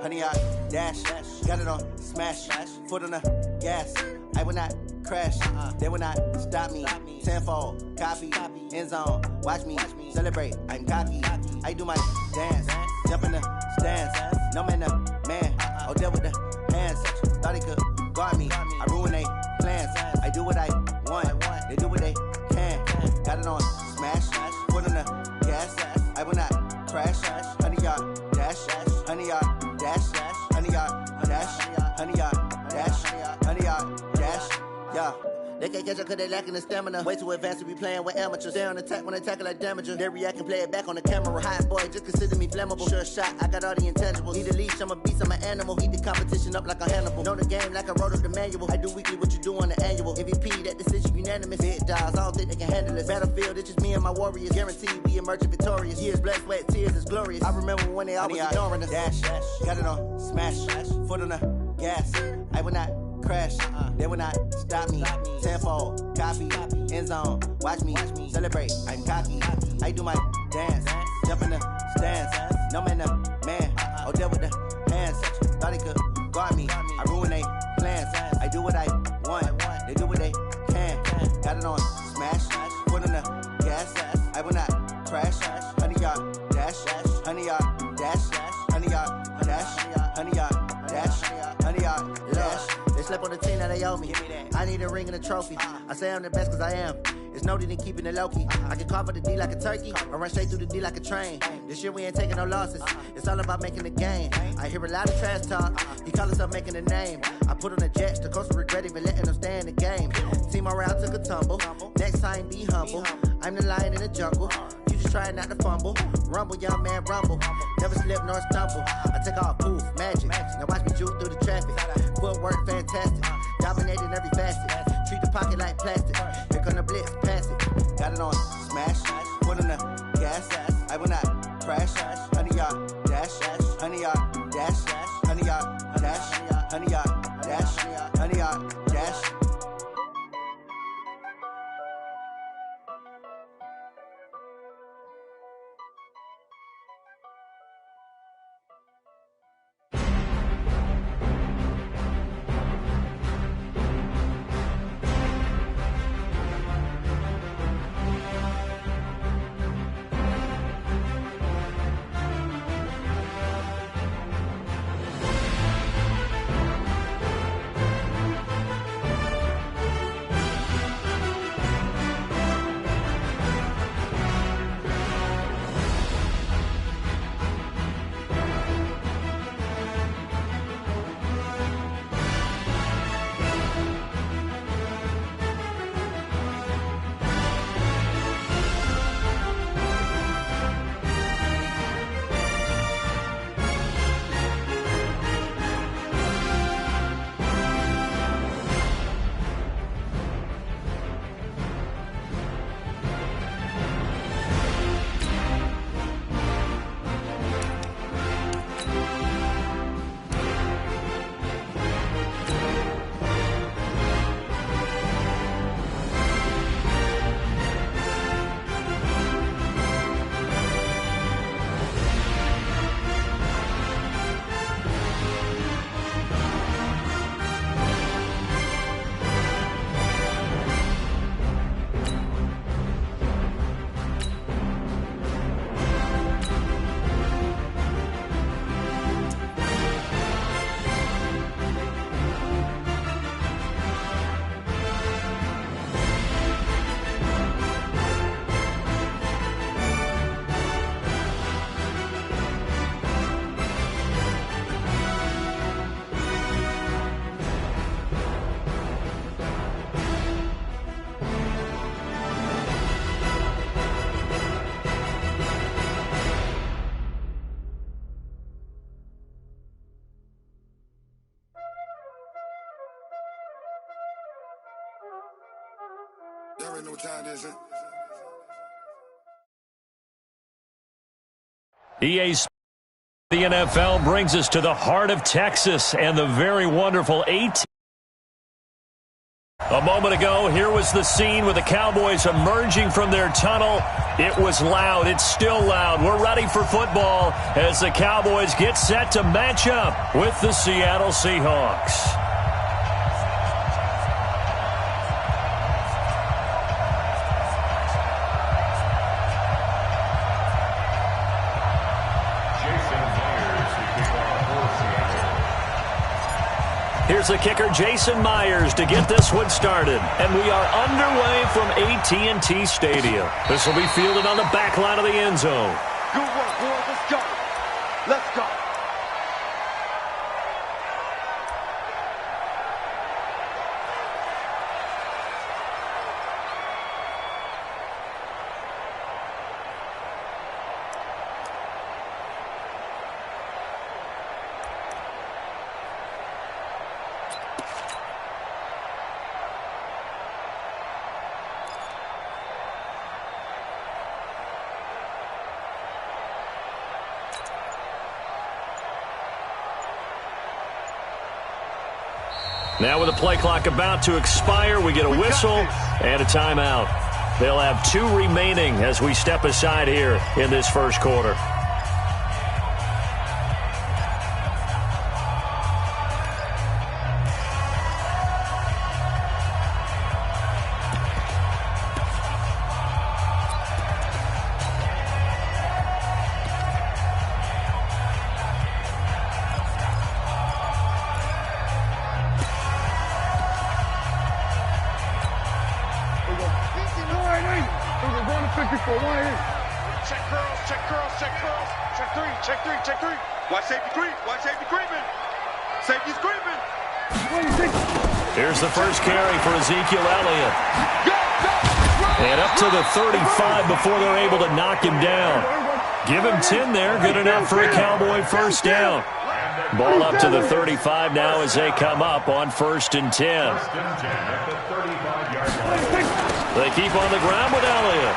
100-yard dash. Got it on smash. Foot on the gas. I will not crash. They will not stop me. Tenfold, copy, end zone. Watch me celebrate. I'm cocky. I do my dance. Jump in the stands. No man, the man. Oh, deal with the hands. Thought he could guard me. I ruin they plans. I do what I want. They do what they can. Got it on smash. Foot on the gas. I will not crash. 100-yard dash. 100-yard dash. 100-yard dash. 100-yard dash. 100-yard dash. Yeah. They can't catch up cause they lacking the stamina. Way too advanced to be playing with amateurs. Stay on attack when they tackle like damager. They react and play it back on the camera. Hot boy, just consider me flammable. Sure shot, I got all the intangibles. Need a leash, I'm a beast, I'm an animal. Heat the competition up like a Hannibal. Know the game like I wrote up the manual. I do weekly what you do on the annual. MVP, that decision unanimous. Big dogs, I don't think they can handle this. Battlefield, it's just me and my warriors. Guaranteed we emerging victorious. Years, blood, sweat, tears, it's glorious. I remember when they always ignoring us. Dash, got it on smash. Foot on the gas. I will not crash. They will not stop me. Tenfold, copy, end zone. Watch me celebrate. I'm cocky. I do my dance. Jump in the stands. No man, the man. Oh, deal with the hands. Thought he could guard me. I ruin they plans. I do what I want. They do what they can. Got it on smash. Foot on the gas. I will not crash. 100-yard dash. 100-yard dash. 100-yard dash. 100-yard dash. 100-yard dash. They slept on the team that they owe me. I need a ring and a trophy. I say I'm the best cause I am. It's no need in keeping it low-key. I can carve up the D like a turkey or run straight through the D like a train. This year we ain't taking no losses. It's all about making the game. I hear a lot of trash talk. He call himself making a name. I put on the Jets. The coach will regret even letting them stay in the game. Team morale took a tumble. Next time be humble. I'm the lion in the jungle. You just try not to fumble. Rumble, young man, rumble. Never slip nor stumble. I take off, poof, magic. Now watch me juke through the traffic. Footwork fantastic. Dominating every facet. Treat the pocket like plastic. Here come the blitz, pass it. Got it on smash. Foot on the gas. I will not crash. 100-yard dash. 100-yard dash. 100-yard dash. 100-yard dash. 100-yard dash. You already know what time it is, huh? EA the NFL brings us to the heart of Texas and the very wonderful A moment ago, here was the scene with the Cowboys emerging from their tunnel. It was loud. It's still loud. We're ready for football as the Cowboys get set to match up with the Seattle Seahawks. Here's the kicker, Jason Myers, to get this one started. And we are underway from AT&T Stadium. This will be fielded on the back line of the end zone. Good work, boys. Let's go. Let's go. Now with the play clock about to expire, we get a whistle and a timeout. They'll have 2 remaining as we step aside here in this first quarter. Here's the first carry for Ezekiel Elliott. And up to the 35 before they're able to knock him down. Give him 10 there. Good enough for a Cowboy first down. Ball up to the 35 now as they come up on 1st and 10. They keep on the ground with Elliott.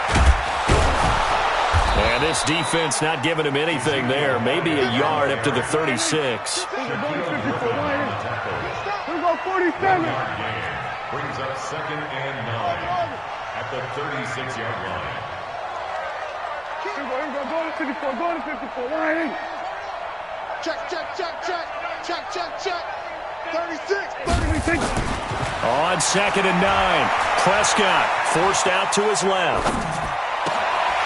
And this defense not giving him anything there. Maybe a yard up to the 36. 47. Brings up 2nd and 9 at the 36-yard line. Go to 54. Go to 54. Line. Check. 36. On 2nd and 9. Prescott forced out to his left.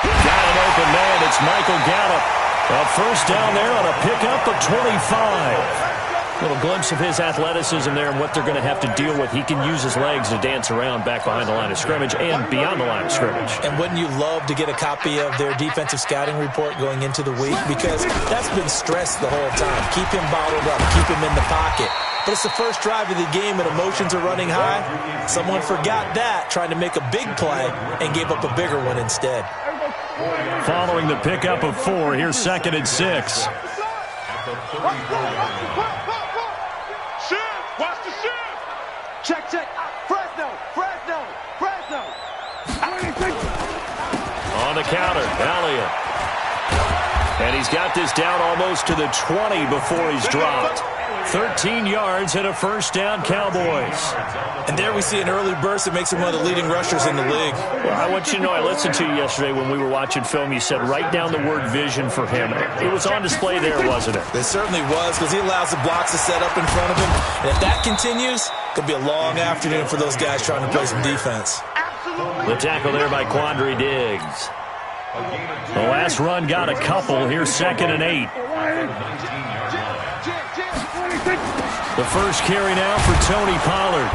Got an open man. It's Michael Gallup. A first down there on a pickup of 25. Little glimpse of his athleticism there and what they're going to have to deal with. He can use his legs to dance around back behind the line of scrimmage and beyond the line of scrimmage. And wouldn't you love to get a copy of their defensive scouting report going into the week? Because that's been stressed the whole time. Keep him bottled up. Keep him in the pocket. But it's the first drive of the game and emotions are running high. Someone forgot that, trying to make a big play, and gave up a bigger one instead. Following the pickup of 4, here's 2nd and 6. Watch the shift. Check. Fresno. On the counter, Elliott. And he's got this down almost to the 20 before he's dropped. 13 yards and a first down, Cowboys. And there we see an early burst that makes him one of the leading rushers in the league. Well, I want you to know, I listened to you yesterday when we were watching film. You said write down the word vision for him. It was on display there, wasn't it? It certainly was, because he allows the blocks to set up in front of him. And if that continues, it could be a long afternoon for those guys trying to play some defense. The tackle there by Quandre Diggs. The last run got a couple. Here's 2nd and 8. The first carry now for Tony Pollard.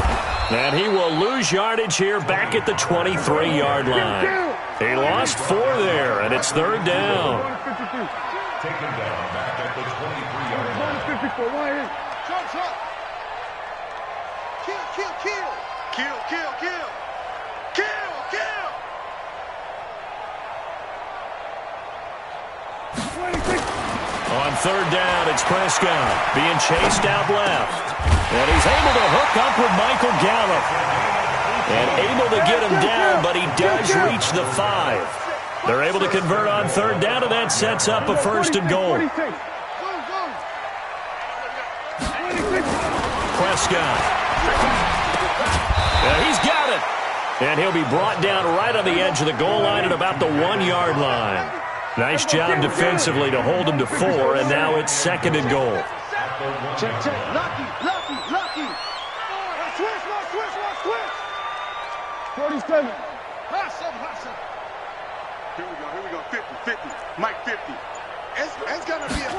And he will lose yardage here back at the 23-yard line. He lost 4 there, and it's 3rd down. Taken down back at the 23-yard line. On 3rd down, it's Prescott being chased out left. And he's able to hook up with Michael Gallup. And able to get him down, but he does reach the 5. They're able to convert on 3rd down, and that sets up a 1st and goal. Prescott. He's got it. And he'll be brought down right on the edge of the goal line at about the 1-yard line. Nice job defensively to hold him to 4, and now it's 2nd and goal. Check. Lucky. Switch. 47. Hustle. Here we go. 50. Mike 50. It's going to be a...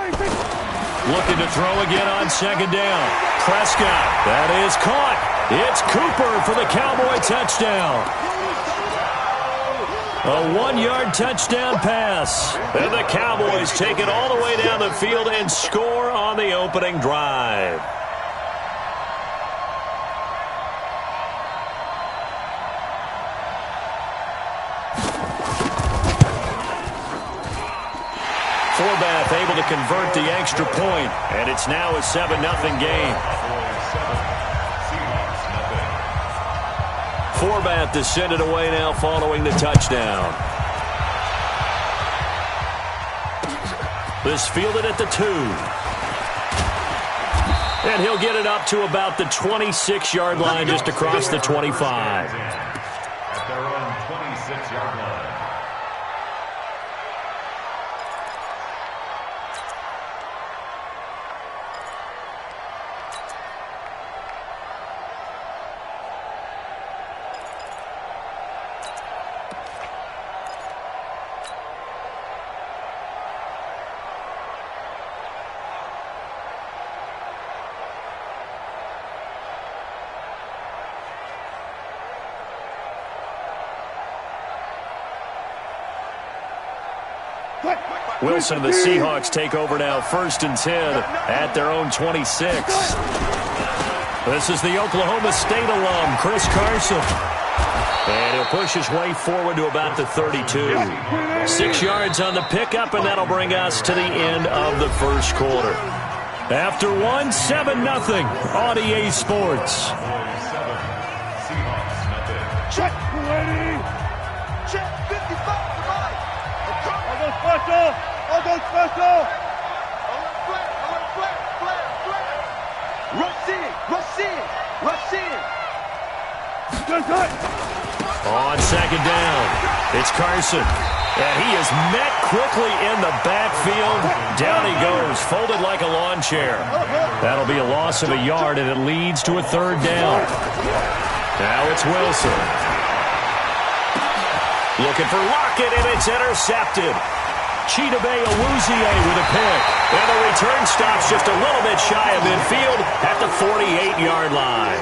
Looking to throw again on 2nd down. Prescott. That is caught. It's Cooper for the Cowboy touchdown. A 1-yard touchdown pass. And the Cowboys take it all the way down the field and score on the opening drive. Forbath able to convert the extra point, and it's now a 7-0 game. Forbath to send it away now following the touchdown. This fielded at the 2. And he'll get it up to about the 26-yard line, just across the 25. At their own 26-yard line. Wilson and the Seahawks take over now, 1st and 10 at their own 26. This is the Oklahoma State alum, Chris Carson. And he'll push his way forward to about the 32. 6 yards on the pickup, and that'll bring us to the end of the first quarter. After 1, 7-0 on EA Sports. Check, ready. Check, 55. Special! I'll go special! Rush in! On 2nd down, it's Carson. And he is met quickly in the backfield. Down he goes, folded like a lawn chair. That'll be a loss of a yard, and it leads to a 3rd down. Now it's Wilson. Looking for Lockett, and it's intercepted. Chidobe Awuzie with a pick. And the return stops just a little bit shy of midfield at the 48-yard line.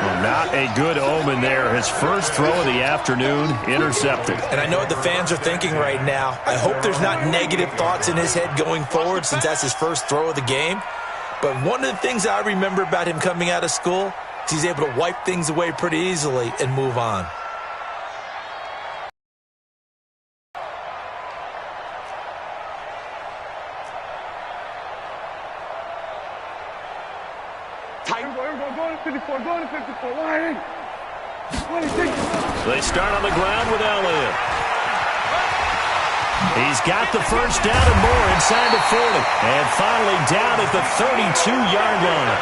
Well, not a good omen there. His first throw of the afternoon intercepted. And I know what the fans are thinking right now. I hope there's not negative thoughts in his head going forward since that's his first throw of the game. But one of the things I remember about him coming out of school is he's able to wipe things away pretty easily and move on. They start on the ground with Elliott. He's got the first down and more inside the 40. And finally down at the 32-yard line.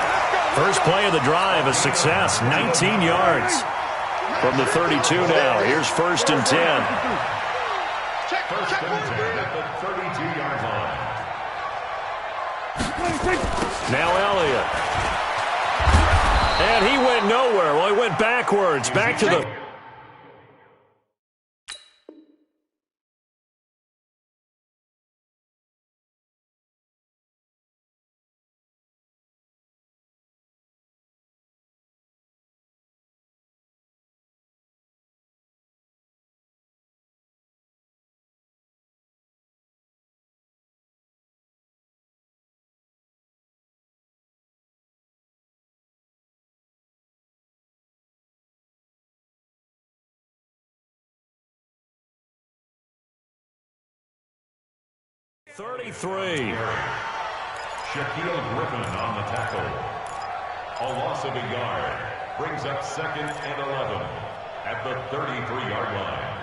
First play of the drive, a success, 19 yards. From the 32 now, here's 1st and 10. First and 10 at the 32-yard line. Now Elliott. And he went nowhere. Well, he went backwards, back to the... .33. Shaquille Griffin on the tackle. A loss of a yard. Brings up 2nd and 11 at the 33-yard line.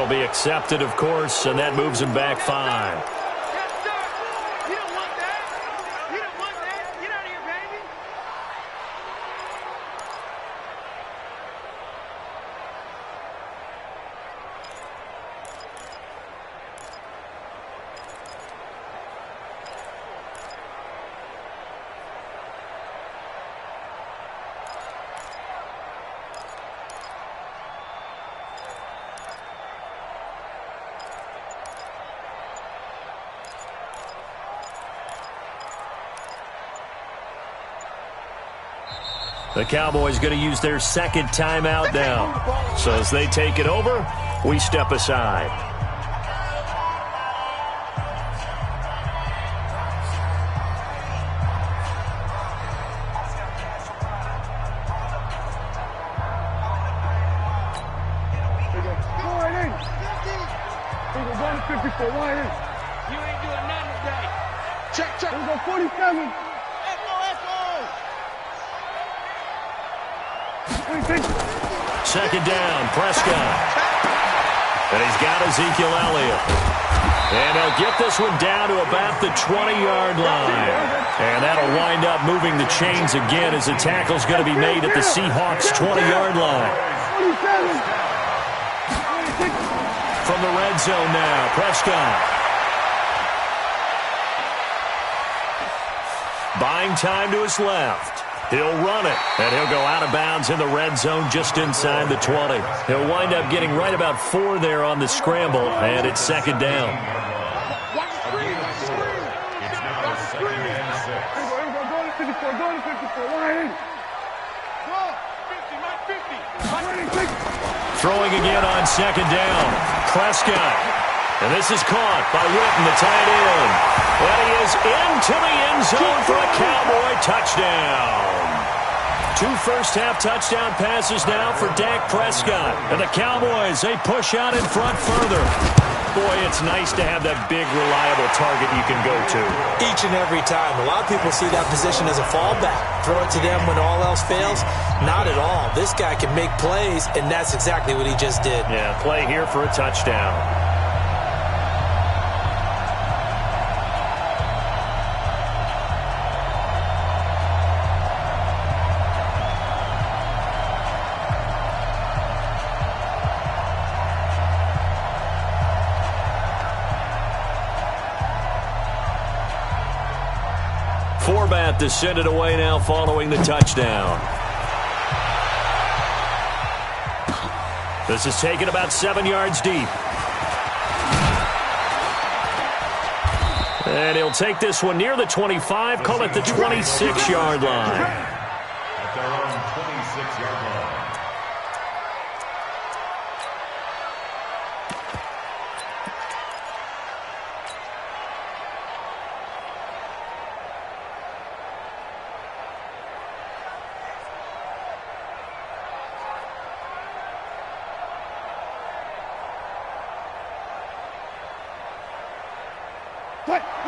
That'll be accepted, of course, and that moves him back 5. The Cowboys going to use their second timeout now. So as they take it over, we step aside. You ain't doing nothing today. Check. We're going 47. Second down, Prescott. And he's got Ezekiel Elliott. And he'll get this one down to about the 20-yard line. And that'll wind up moving the chains again as the tackle's going to be made at the Seahawks' 20-yard line. From the red zone now, Prescott. Buying time to his left. He'll run it, and he'll go out of bounds in the red zone just inside the 20. He'll wind up getting right about 4 there on the scramble, and it's second down. It's now second and 6. Throwing again on second down. Prescott. And this is caught by Witten, the tight end. And he is into the end zone for a Cowboy touchdown. 2 first-half touchdown passes now for Dak Prescott. And the Cowboys, they push out in front further. Boy, it's nice to have that big, reliable target you can go to. Each and every time. A lot of people see that position as a fallback. Throw it to them when all else fails. Not at all. This guy can make plays, and that's exactly what he just did. Yeah, play here for a touchdown. Forbat to send it away now following the touchdown. This is taken about 7 yards deep. And he'll take this one near the 25, call it the 26-yard line. At their own 26-yard line.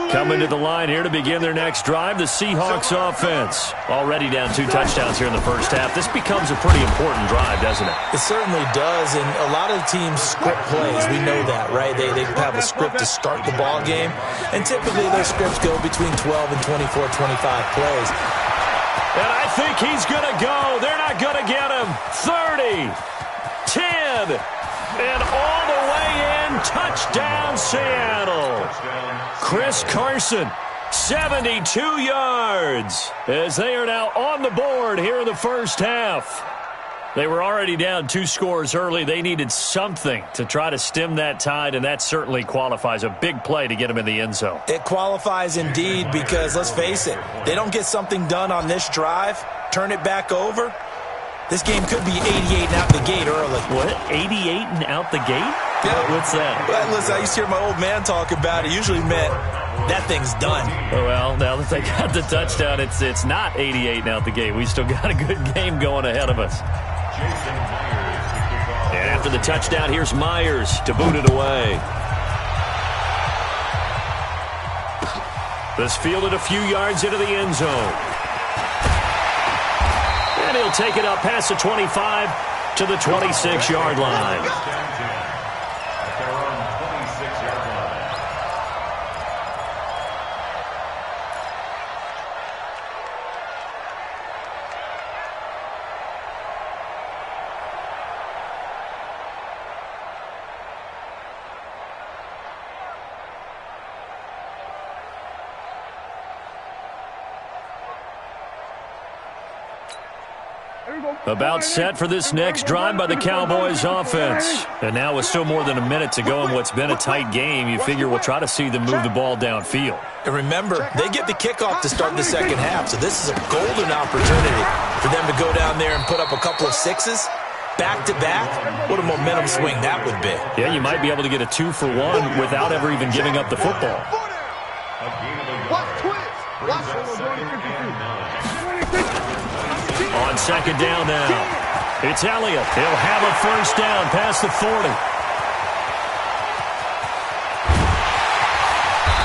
Coming to the line here to begin their next drive, the Seahawks offense. Already down 2 touchdowns here in the first half. This becomes a pretty important drive, doesn't it? It certainly does, and a lot of teams script plays. We know that, right? They have a script to start the ball game, and typically those scripts go between 12 and 24, 25 plays. And I think he's going to go. They're not going to get him. 30, 10, and all the way in. Touchdown, Seattle. Chris Carson, 72 yards, as they are now on the board here in the first half. They were already down 2 scores early. They needed something to try to stem that tide, and that certainly qualifies. A big play to get them in the end zone. It qualifies indeed because, let's face it, they don't get something done on this drive, turn it back over, this game could be 88 and out the gate early. What? 88 and out the gate? Yeah. What's that? Well, listen, I used to hear my old man talk about it. Usually meant that thing's done. Well, now that they got the touchdown, it's not 88 and out the gate. We still got a good game going ahead of us. And after the touchdown, here's Myers to boot it away. This fielded a few yards into the end zone. And he'll take it up past the 25 to the 26-yard line. About set for this next drive by the Cowboys offense. And now with still more than a minute to go in what's been a tight game, you figure we'll try to see them move the ball downfield. And remember, they get the kickoff to start the second half, so this is a golden opportunity for them to go down there and put up a couple of sixes. Back-to-back, what a momentum swing that would be. Yeah, you might be able to get a 2-for-1 without ever even giving up the football. On second down now, it's Elliott. He'll have a first down past the 40.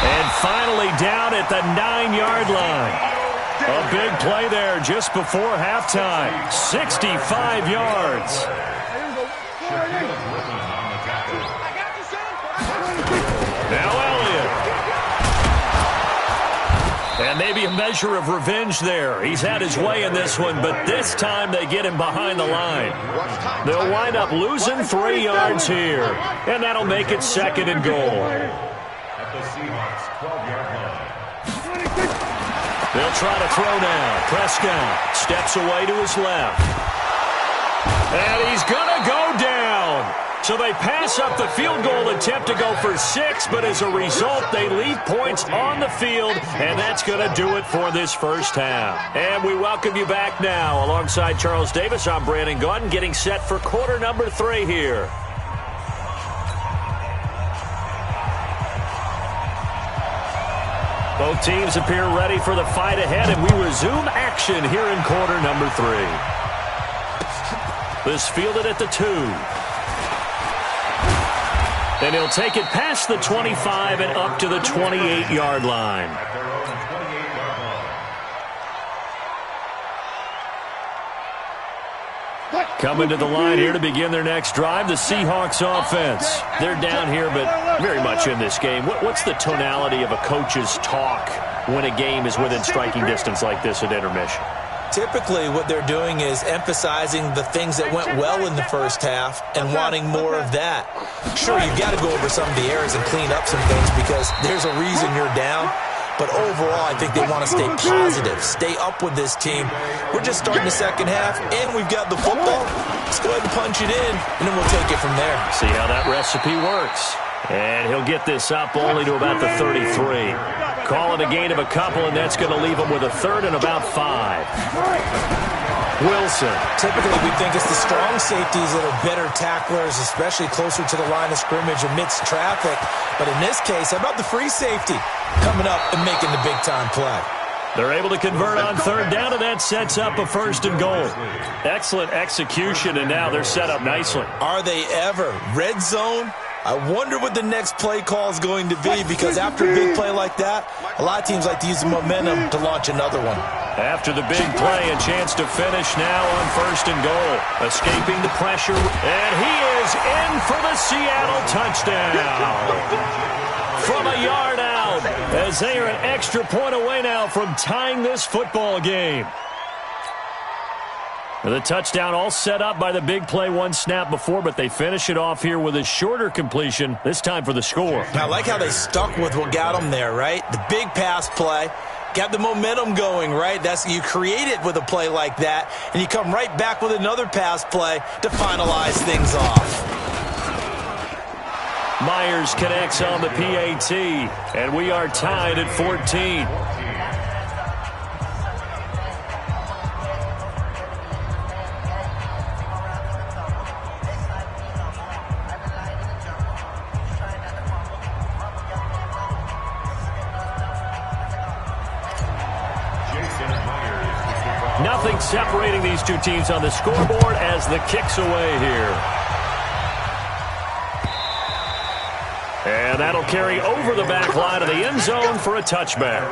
And finally down at the 9-yard line. A big play there just before halftime. 65 yards. Now Elliott. And maybe a measure of revenge there. He's had his way in this one, but this time they get him behind the line. They'll wind up losing 3 yards here. And that'll make it second and goal. At the Seahawks 12-yard line. They'll try to throw now. Prescott steps away to his left. And he's going to go down. So they pass up the field goal attempt to go for 6, but as a result, they leave points on the field, and that's going to do it for this first half. And we welcome you back now. Alongside Charles Davis, I'm Brandon Gaudin, getting set for quarter number 3 here. Both teams appear ready for the fight ahead, and we resume action here in quarter number 3. This fielded at the 2. And he'll take it past the 25 and up to the 28-yard line. At their own 28-yard line. Coming to the line here to begin their next drive, the Seahawks offense. They're down here, but very much in this game. What's the tonality of a coach's talk when a game is within striking distance like this at intermission? Typically, what they're doing is emphasizing the things that went well in the first half and wanting more of that. Sure, you've got to go over some of the errors and clean up some things because there's a reason you're down. But overall, I think they want to stay positive, stay up with this team. We're just starting the second half, and we've got the football. Let's go ahead and punch it in, and then we'll take it from there. See how that recipe works. And he'll get this up only to about the 33. Call it a gain of a couple, and that's going to leave him with a third and about 5. Wilson. Typically, we think it's the strong safeties that are better tacklers, especially closer to the line of scrimmage amidst traffic. But in this case, how about the free safety coming up and making the big-time play? They're able to convert on third down, and that sets up a first and goal. Excellent execution, and now they're set up nicely. Are they ever? Red zone? I wonder what the next play call is going to be, because after a big play like that, a lot of teams like to use the momentum to launch another one. After the big play, a chance to finish now on first and goal. Escaping the pressure, and he is in for the Seattle touchdown. From a yard out, as they are an extra point away now from tying this football game. The touchdown all set up by the big play one snap before, but they finish it off here with a shorter completion, this time for the score. I like how they stuck with what got them there, right? The big pass play, got the momentum going, right? You create it with a play like that, and you come right back with another pass play to finalize things off. Myers connects on the PAT, and we are tied at 14. Nothing separating these two teams on the scoreboard as the kick's away here. And that'll carry over the back line of the end zone for a touchback.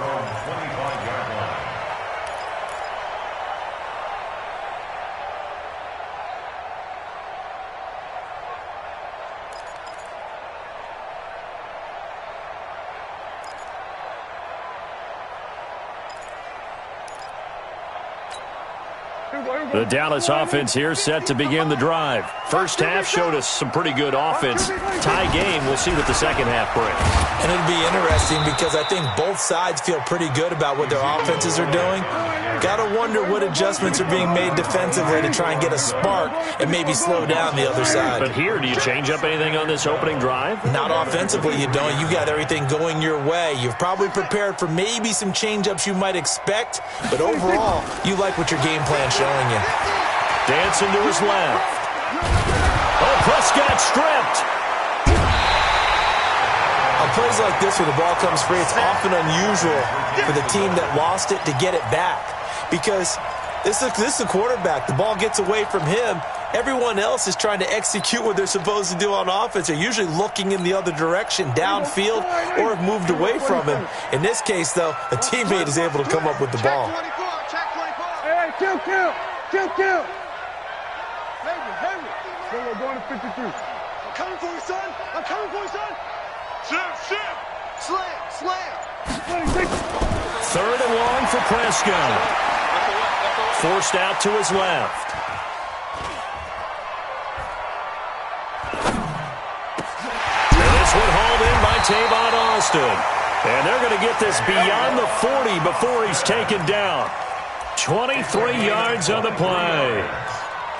The Dallas offense here set to begin the drive. First half showed us some pretty good offense. Tie game, we'll see what the second half brings. And it'll be interesting because I think both sides feel pretty good about what their offenses are doing. Got to wonder what adjustments are being made defensively to try and get a spark and maybe slow down the other side. But here, do you change up anything on this opening drive? Not offensively, you don't. You got everything going your way. You've probably prepared for maybe some change-ups you might expect, but overall, you like what your game plan's showing you. Dancing to his left. Oh, Prescott stripped. On plays like this where the ball comes free, it's often unusual for the team that lost it to get it back because this is the quarterback. The ball gets away from him. Everyone else is trying to execute what they're supposed to do on offense. They're usually looking in the other direction, downfield, or have moved away from him. In this case, though, a teammate is able to come up with the ball. Hey, kill. We're going to 53. I'm coming for you, son. Ship. Slam. 3rd and long for Prescott. Forced out to his left. And this one hauled in by Tavon Austin. And they're going to get this beyond the 40 before he's taken down. 23 yards on the play.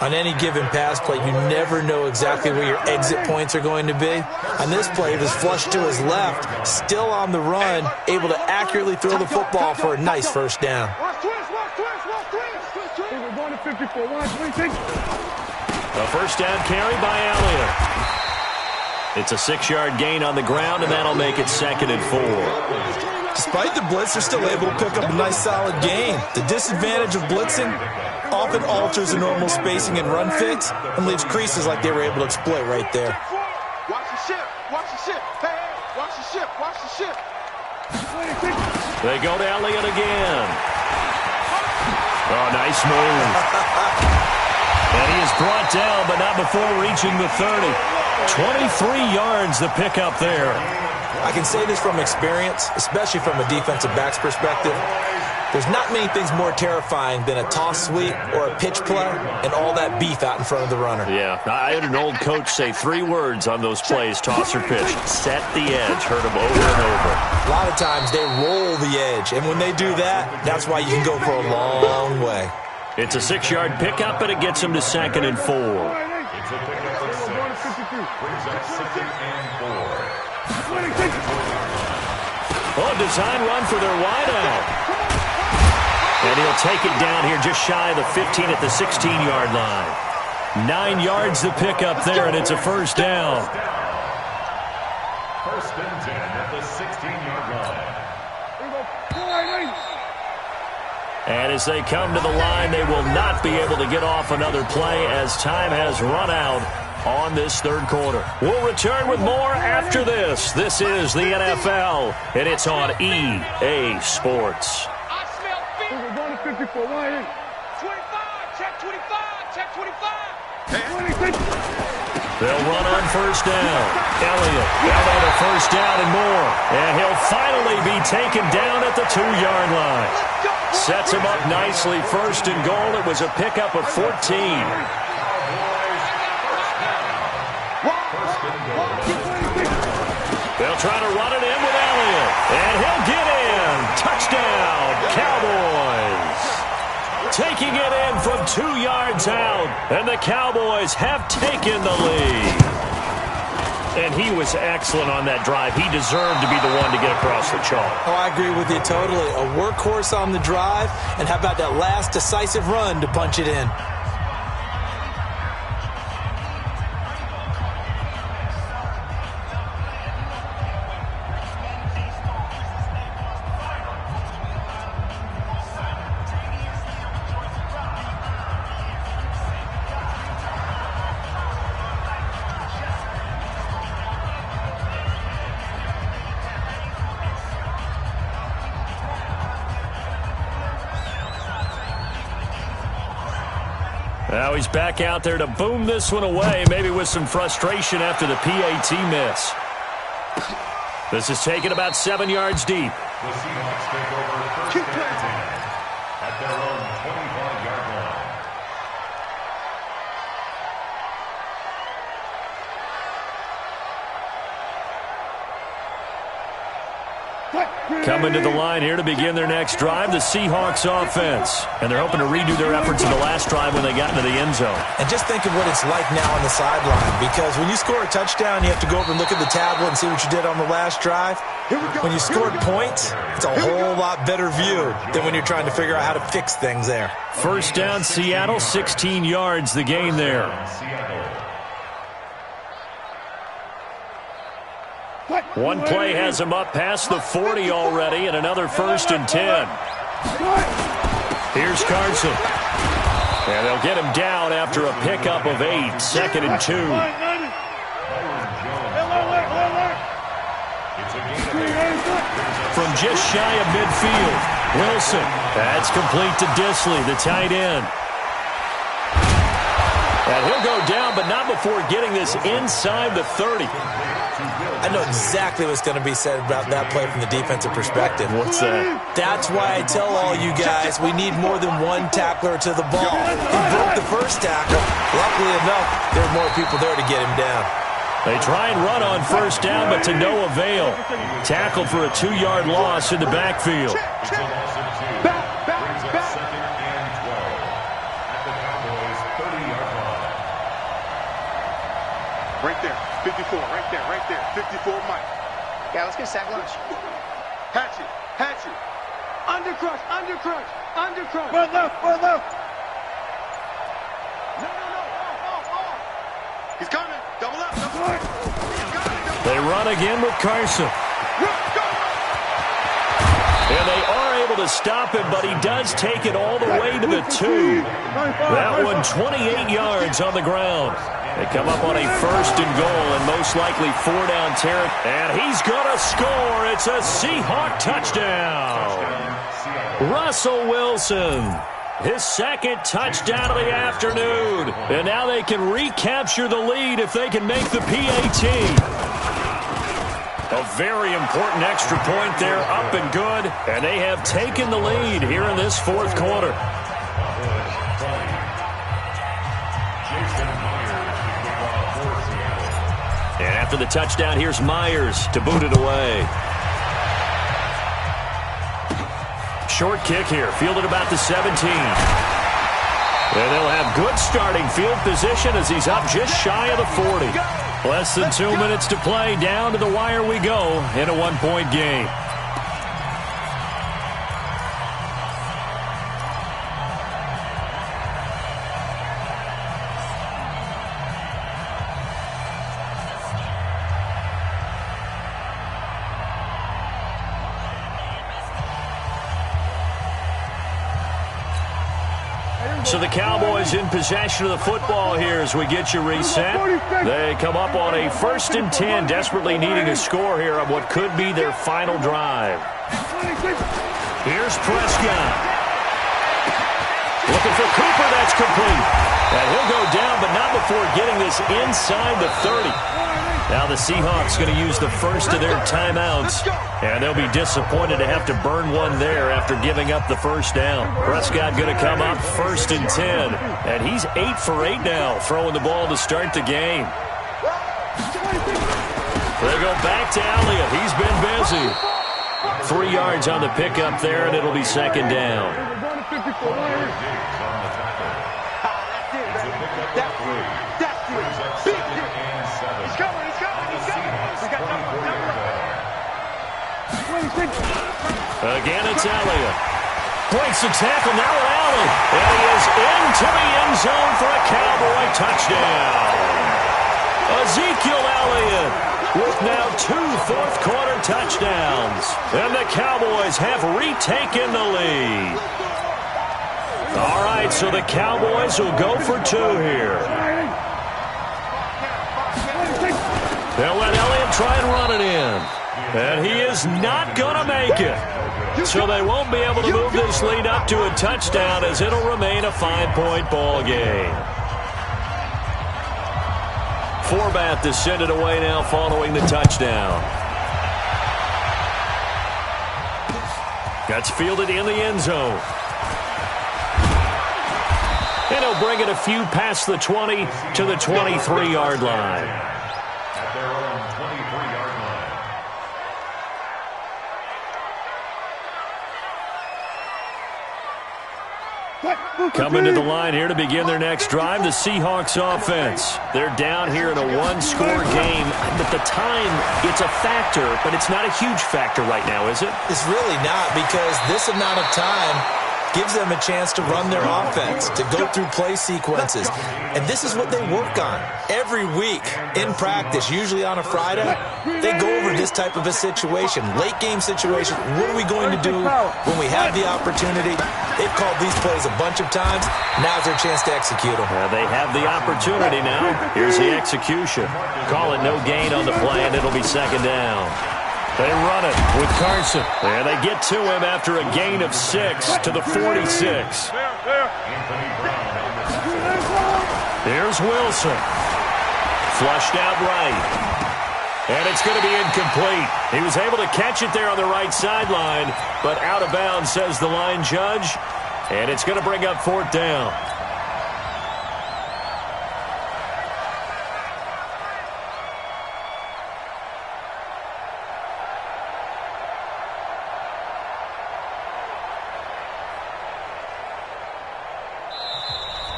On any given pass play, you never know exactly where your exit points are going to be. On this play, he was flushed to his left, still on the run, able to accurately throw the football for a nice first down. We're going to 54. A first down carry by Elliott. It's a 6-yard gain on the ground, and that'll make it 2nd and 4. Despite the blitz, they're still able to pick up a nice, solid gain. The disadvantage of blitzing often alters the normal spacing and run fits and leaves creases like they were able to exploit right there. Watch the ship. Hey, watch the ship. They go to Elliott again. Oh, nice move. And he is brought down, but not before reaching the 30. 23 yards the pickup there. I can say this from experience, especially from a defensive back's perspective. There's not many things more terrifying than a toss sweep or a pitch play and all that beef out in front of the runner. Yeah, I had an old coach say 3 words on those plays, toss or pitch. Set the edge. Heard him over and over. A lot of times they roll the edge, and when they do that, that's why you can go for a long way. It's a 6-yard pickup, and it gets him to 2nd and 4. It's a pickup of 6. Brings up 2nd and 4. Oh, design run for their wideout. And he'll take it down here just shy of the 15 at the 16-yard line. 9 yards to pick up there, and it's a first down. 1st and 10 at the 16-yard line. And as they come to the line, they will not be able to get off another play as time has run out on this 3rd quarter. We'll return with more after this. This is the NFL, and it's on EA Sports. We're going to 54. 25. Check 25. They'll run on first down. Elliott got on a first down and more. And he'll finally be taken down at the 2-yard line. Sets him up nicely. 1st and goal. It was a pickup of 14. They'll try to run it in with Elliott. And he'll get in. Touchdown, Cowboys. Taking it in from 2 yards out. And the Cowboys have taken the lead. And he was excellent on that drive. He deserved to be the one to get across the chalk. Oh, I agree with you totally. A workhorse on the drive. And how about that last decisive run to punch it in? Now he's back out there to boom this one away, maybe with some frustration after the PAT miss. This is taken about 7 yards deep. The Seahawks take over 1st and 10 at their own 25-yard line. Coming to the line here to begin their next drive, the Seahawks offense. And they're hoping to redo their efforts in the last drive when they got into the end zone. And just think of what it's like now on the sideline, because when you score a touchdown, you have to go over and look at the tablet and see what you did on the last drive. When you scored points, it's a whole lot better view than when you're trying to figure out how to fix things there. First down, Seattle, 16 yards, the gain there. One play has him up past the 40 already, and another 1st and 10. Here's Carson. And they'll get him down after a pickup of 8, 2nd and 2. From just shy of midfield, Wilson. That's complete to Disley, the tight end. And he'll go down, but not before getting this inside the 30. I know exactly what's going to be said about that play from the defensive perspective. What's that? That's why I tell all you guys we need more than one tackler to the ball. He broke the first tackle. Luckily enough, there were more people there to get him down. They try and run on first down, but to no avail. Tackled for a 2-yard loss in the backfield. Right there, 54, right there, 54, Mike. Yeah, let's get sack lunch. Hatchet. Undercrush. One left. No. He's coming. Double up. They run again with Carson. And they are able to stop him, but he does take it all the way to the 2. That one 28 yards on the ground. They come up on a 1st and goal and most likely 4-down territory. And he's going to score. It's a Seahawk touchdown. Russell Wilson, his 2nd touchdown of the afternoon. And now they can recapture the lead if they can make the PAT. A very important extra point there, up and good. And they have taken the lead here in this 4th quarter. And after the touchdown, here's Myers to boot it away. Short kick here, fielded about the 17. And they'll have good starting field position as he's up just shy of the 40. Less than 2 minutes to play. Down to the wire we go in a 1-point game. So the Cowboys in possession of the football here as we get you reset. They come up on a 1st and 10, desperately needing a score here on what could be their final drive. Here's Prescott. Looking for Cooper, that's complete. And he'll go down, but not before getting this inside the 30. Now the Seahawks going to use the first of their timeouts. And they'll be disappointed to have to burn one there after giving up the 1st down. Prescott going to come up 1st and 10. And he's 8 for 8 now, throwing the ball to start the game. They go back to Elliott. He's been busy. 3 yards on the pickup there, and it'll be 2nd down. Again, it's Elliott. Breaks the tackle, now with Allen. And he is into the end zone for a Cowboy touchdown. Ezekiel Elliott with now 2 fourth-quarter touchdowns. And the Cowboys have retaken the lead. All right, so the Cowboys will go for 2 here. They'll let Elliott try and run it in. And he is not going to make it. So they won't be able to move this lead up to a touchdown as it'll remain a 5-point ball game. Forbath to send it away now following the touchdown. That's fielded in the end zone. And he'll bring it a few past the 20 to the 23-yard line. Coming to the line here to begin their next drive, the Seahawks offense. They're down here in a one-score game. But the time, it's a factor, but it's not a huge factor right now, is it? It's really not, because this amount of time gives them a chance to run their offense, to go through play sequences. And this is what they work on every week in practice, usually on a Friday. They go over this type of a situation, late game situation. What are we going to do when we have the opportunity? They've called these plays a bunch of times. Now's their chance to execute them. They have the opportunity now. Here's the execution. Call it no gain on the play, and it'll be second down. They run it with Carson. And they get to him after a gain of 6 to the 46. Here's Wilson. Flushed out right. And it's going to be incomplete. He was able to catch it there on the right sideline, but out of bounds, says the line judge. And it's going to bring up 4th down.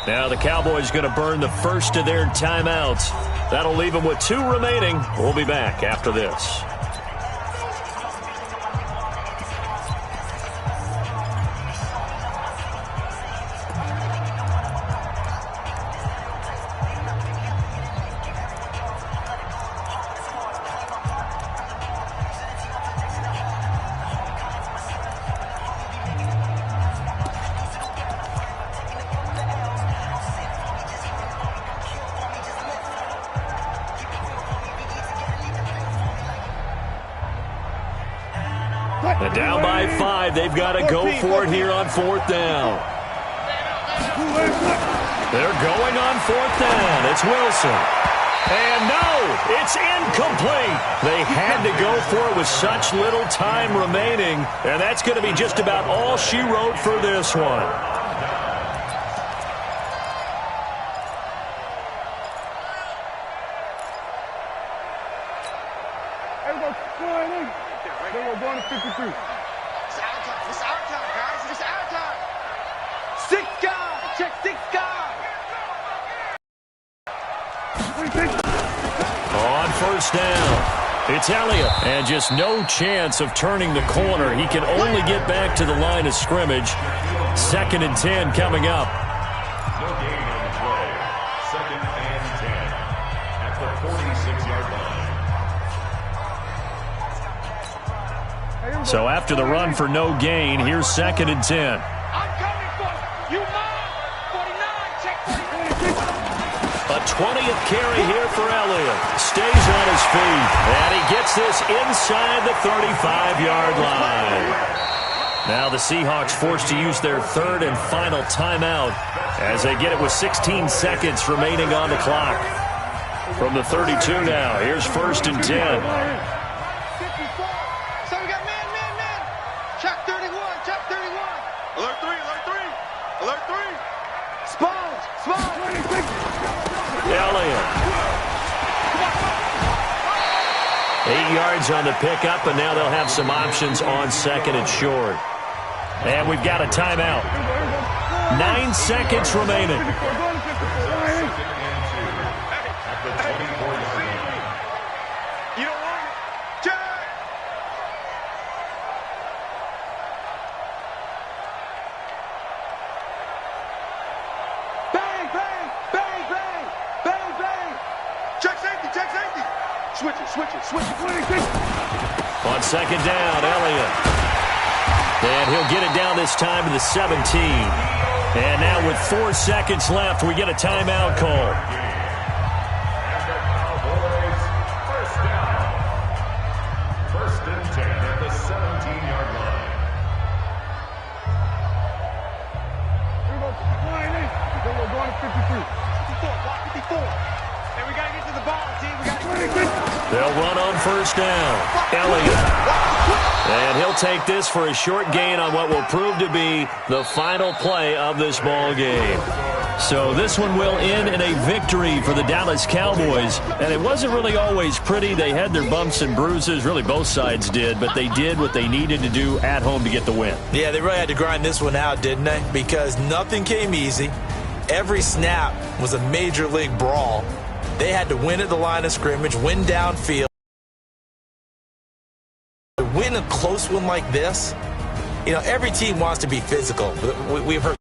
Now the Cowboys going to burn the first of their timeouts. That'll leave them with 2 remaining. We'll be back after this. And down by 5, they've got to go for it here on 4th down. They're going on 4th down. It's Wilson. And no, it's incomplete. They had to go for it with such little time remaining, and that's going to be just about all she wrote for this one. Going to 53. It's our time. It's our time, guys. It's our time. 6 guys. Check 6 guys. On 1st down, it's Elliott. And just no chance of turning the corner. He can only get back to the line of scrimmage. 2nd and 10 coming up. No gain on the play. 2nd and 10 at the 46-yard line. So after the run for no gain, here's 2nd and 10. I'm coming for you. Mine. 49. Check 49. A 20th carry here for Elliott. Stays on his feet. And he gets this inside the 35-yard line. Now the Seahawks forced to use their 3rd and final timeout as they get it with 16 seconds remaining on the clock. From the 32 now, here's 1st and 10. Check 31, check 31. Alert 3, alert 3. Alert 3. Sponge. Elliott. 8 yards on the pickup, and now they'll have some options on 2nd and short. And we've got a timeout. 9 seconds remaining. You don't want it. Check. Switch it. On 2nd down, Elliott. And he'll get it down this time to the 17. And now with 4 seconds left, we get a timeout call. First down. 1st and 10 at the 17-yard line. We're going to 53. 54. And we got to get to the ball, team. We got to get to They'll run on 1st down. Elliott. And he'll take this for a short gain on what will prove to be the final play of this ball game. So this one will end in a victory for the Dallas Cowboys. And it wasn't really always pretty. They had their bumps and bruises. Really, both sides did. But they did what they needed to do at home to get the win. Yeah, they really had to grind this one out, didn't they? Because nothing came easy. Every snap was a major league brawl. They had to win at the line of scrimmage, win downfield. To win a close one like this, you know, every team wants to be physical. We've heard